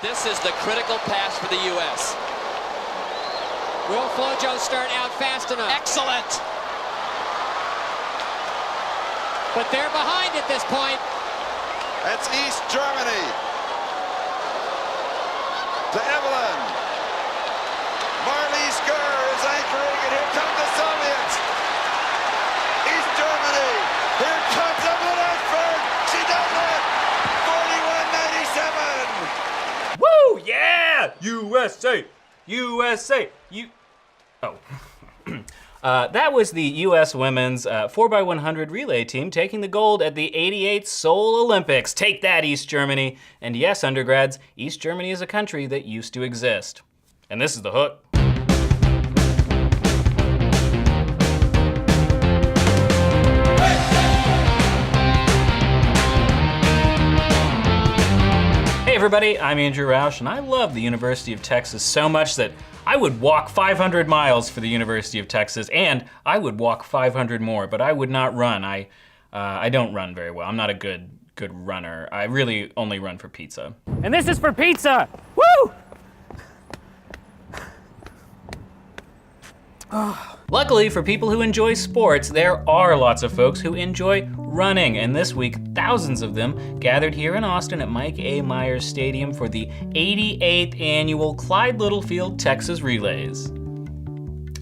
This is the critical pass for the U.S. Will Flojo start out fast enough? Excellent. But they're behind at this point. That's East Germany. To Evelyn. Marlies Gurr is anchoring, and here come the Soviets. East Germany. Here comes Evelyn Ashford. She does it. 41.97. Woo! Yeah! USA! USA! That was the U.S. women's 4x100 relay team taking the gold at the '88 Seoul Olympics. Take that, East Germany. And yes, undergrads, East Germany is a country that used to exist. And this is the hook. Hey everybody, I'm Andrew Roush, and I love the University of Texas so much that I would walk 500 miles for the University of Texas, and I would walk 500 more, but I would not run. I don't run very well. I'm not a good runner. I really only run for pizza. And this is for pizza! Woo! Luckily for people who enjoy sports, there are lots of folks who enjoy running, and this week, thousands of them gathered here in Austin at Mike A. Myers Stadium for the 88th annual Clyde Littlefield Texas Relays.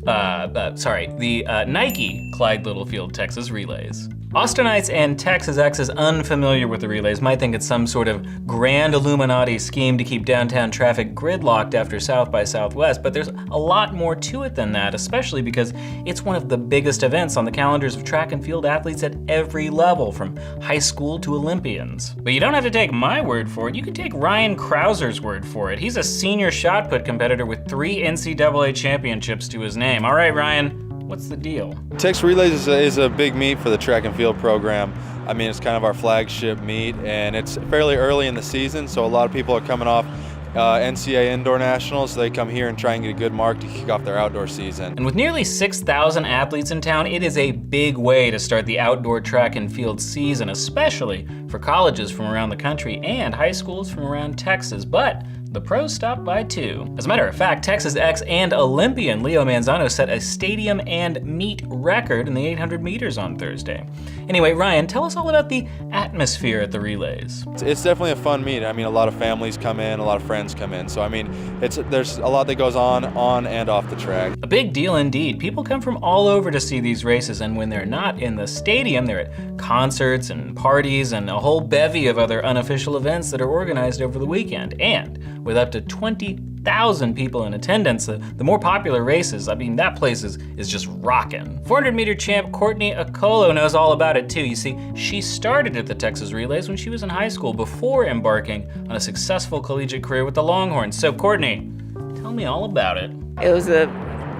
The Nike Clyde Littlefield Texas Relays. Austinites and Texas Exes unfamiliar with the relays might think it's some sort of grand Illuminati scheme to keep downtown traffic gridlocked after South by Southwest, but there's a lot more to it than that, especially because it's one of the biggest events on the calendars of track and field athletes at every level, from high school to Olympians. But you don't have to take my word for it, you can take Ryan Krauser's word for it. He's a senior shot put competitor with 3 NCAA championships to his name. All right, Ryan. What's the deal? Texas Relays is a big meet for the track and field program. I mean, it's kind of our flagship meet, and it's fairly early in the season, so a lot of people are coming off NCAA Indoor Nationals, so they come here and try and get a good mark to kick off their outdoor season. And with nearly 6,000 athletes in town, it is a big way to start the outdoor track and field season, especially for colleges from around the country and high schools from around Texas. But the pros stopped by too. As a matter of fact, Texas Ex and Olympian Leo Manzano set a stadium and meet record in the 800 meters on Thursday. Anyway, Ryan, tell us all about the atmosphere at the relays. It's definitely a fun meet. I mean, a lot of families come in, a lot of friends come in. So I mean, there's a lot that goes on and off the track. A big deal indeed. People come from all over to see these races, and when they're not in the stadium, they're at concerts and parties and a whole bevy of other unofficial events that are organized over the weekend. And with up to 20,000 people in attendance, the more popular races, I mean, that place is just rocking. 400 meter champ Courtney Akolo knows all about it too. You see, she started at the Texas Relays when she was in high school before embarking on a successful collegiate career with the Longhorns. So Courtney, tell me all about it. It was a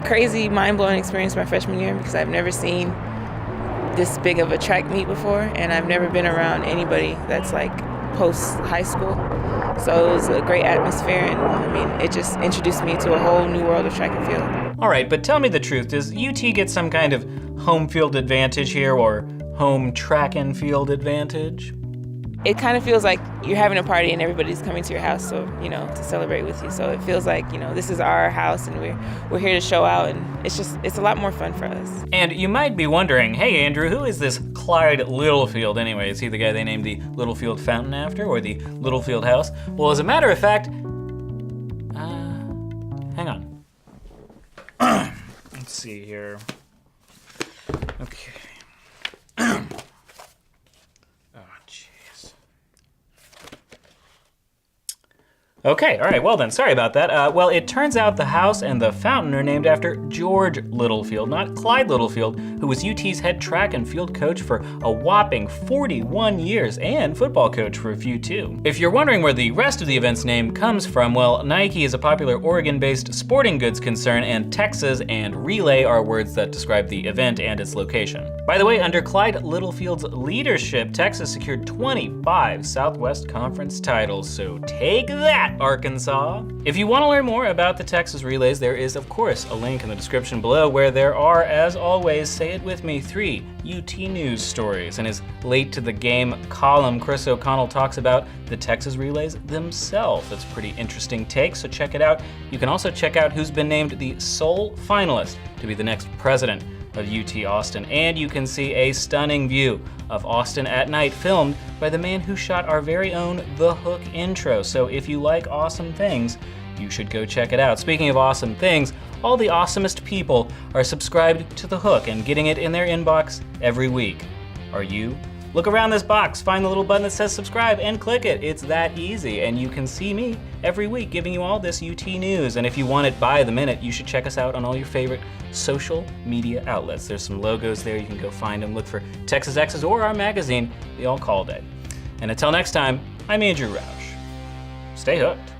crazy, mind-blowing experience my freshman year because I've never seen this big of a track meet before, and I've never been around anybody that's like post high school. So it was a great atmosphere, and I mean, it just introduced me to a whole new world of track and field. All right, but tell me the truth. Does UT get some kind of home field advantage here, or home track and field advantage? It kind of feels like you're having a party and everybody's coming to your house, so to celebrate with you. So it feels like this is our house and we're here to show out, and it's a lot more fun for us. And you might be wondering, hey Andrew, who is this Clyde Littlefield anyway? Is he the guy they named the Littlefield Fountain after, or the Littlefield House? Well, as a matter of fact, hang on. Let's see here. Okay. Okay, all right, well then, sorry about that. Well, it turns out the house and the fountain are named after George Littlefield, not Clyde Littlefield, who was UT's head track and field coach for a whopping 41 years and football coach for a few too. If you're wondering where the rest of the event's name comes from, well, Nike is a popular Oregon-based sporting goods concern, and Texas and relay are words that describe the event and its location. By the way, under Clyde Littlefield's leadership, Texas secured 25 Southwest Conference titles, so take that, Arkansas. If you want to learn more about the Texas Relays, there is, of course, a link in the description below where there are, as always, say it with me, 3 UT News stories. In his Late to the Game column, Chris O'Connell talks about the Texas Relays themselves. It's a pretty interesting take, so check it out. You can also check out who's been named the sole finalist to be the next president of UT Austin, and you can see a stunning view of Austin at night filmed by the man who shot our very own The Hook intro. So if you like awesome things, you should go check it out. Speaking of awesome things, all the awesomest people are subscribed to The Hook and getting it in their inbox every week. Are you? Look around this box, find the little button that says subscribe and click it. It's that easy, and you can see me every week giving you all this UT news. And if you want it by the minute, you should check us out on all your favorite social media outlets. There's some logos there, you can go find them. Look for Texas Exes or our magazine, The All Call Day. And until next time, I'm Andrew Roush. Stay hooked.